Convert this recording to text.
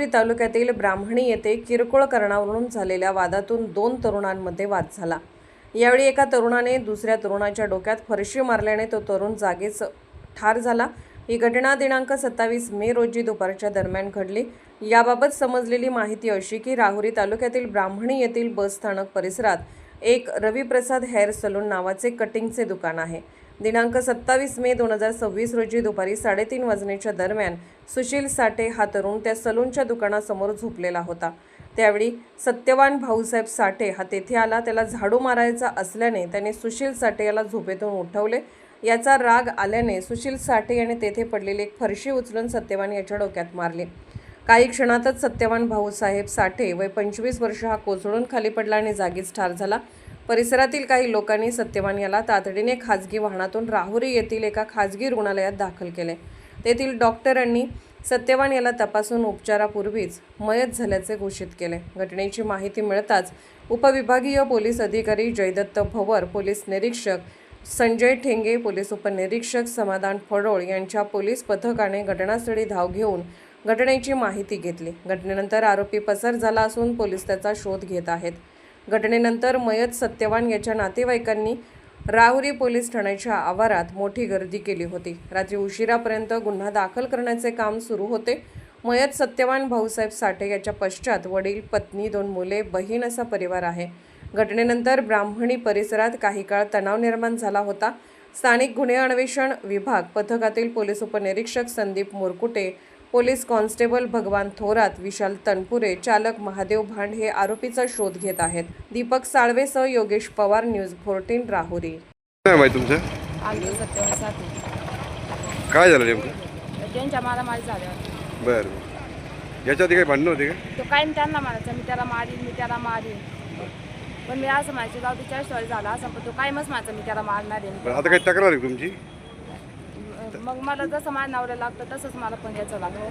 राहुरी तालुक्यातील ब्राह्मणी येथे किरकोळ कारणावरून झालेल्या वादातून 2 तरुणांमध्ये वाद झाला। यावेळी एका तरुणाने दुसऱ्या तरुणाच्या डोक्यात फरशी मारल्याने तो तरुण जागीच ठार झाला। ही घटना दिनांक 27 मे रोजी दुपारच्या दरम्यान घडली। याबाबत समजलेली माहिती अशी की राहुरी तालुक्यातील ब्राह्मणी येथील बस स्थानक परिसरात एक रविप्रसाद हेअर सलून नावाचे कटिंगचे दुकान आहे। दिनांक 27 मे 2026 रोजी दुपारी 3:30 वाजण्याच्या दरम्यान सुशील साठे हा तरुण त्या सलूनच्या दुकानासमोर झोपलेला होता। त्यावेळी सत्यवान भाऊसाहेब साठे हा तेथे आला। त्याला झाडू मारायचा असल्याने त्याने सुशील साठे याला झोपेतून उठवले। याचा राग आल्याने सुशील साठे याने तेथे पडलेली एक फरशी उचलून सत्यवान याच्या डोक्यात मारली। काही क्षणातच सत्यवान भाऊसाहेब साठे वय 25 वर्ष हा कोसळून खाली पडला आणि जागीच ठार झाला। परिसरातील काही लोकांनी सत्यवान याला तातडीने खाजगी वाहनातून राहुरी येथील एका खाजगी रुग्णालयात दाखल केले। तेथील डॉक्टरांनी सत्यवान याला तपासून उपचारापूर्वीच मयत झाल्याचे घोषित केले। घटनेची माहिती मिळताच उपविभागीय पोलीस अधिकारी जयदत्त भवर, पोलीस निरीक्षक संजय ठेंगे, पोलीस उपनिरीक्षक समाधान फडोळ यांच्या पोलीस पथकाने घटनास्थळी धाव घेऊन घटनेची माहिती घेतली। घटनेनंतर आरोपी पसार झाला असून पोलीस त्याचा शोध घेत आहेत। घटनेनंतर मयत सत्यवान याच्या नातेवाईकांनी राहुरी पोलीस ठाण्याच्या आवारात मोठी गर्दी केली होती। रात्री उशिरापर्यंत गुन्हा दाखल करण्याचे काम सुरू होते। मयत सत्यवान भाऊसाहेब साठे याच्या पश्चात वडील, पत्नी, 2 मुले, बहीण असा परिवार आहे। घटनेनंतर ब्राह्मणी परिसरात काही काळ तणाव निर्माण झाला होता। स्थानिक गुन्हे अन्वेषण विभाग पथकातील पोलीस उपनिरीक्षक संदीप मुरकुटे, पोलीस कॉन्स्टेबल भगवान थोरात, विशाल तनपुरे, चालक महादेव भांड हे आरोपीचा शोध घेत आहेत। दीपक साळवेसह योगेश पवार, न्यूज 14 राहुरी। काय माहिती तुमचं? आमचं सत्यवान साठे काय झालं नेमकं? त्यांच्या मारामारी झाल्यावर बरं, याच्या आधी काही भांडणं होती का? तो कायम त्यांना मारायचा, मी त्याला मारीन। पण मी असं म्हणायचे जाऊ तिच्या सॉरी झाला असं, पण तो कायमच माझा मी त्याला मारणार बरं, आहे। आता काही तक्रार आहे तुमची? मग मला जसं माझ्या नवऱ्याला लागतं तसंच मला पण याचं लागलं।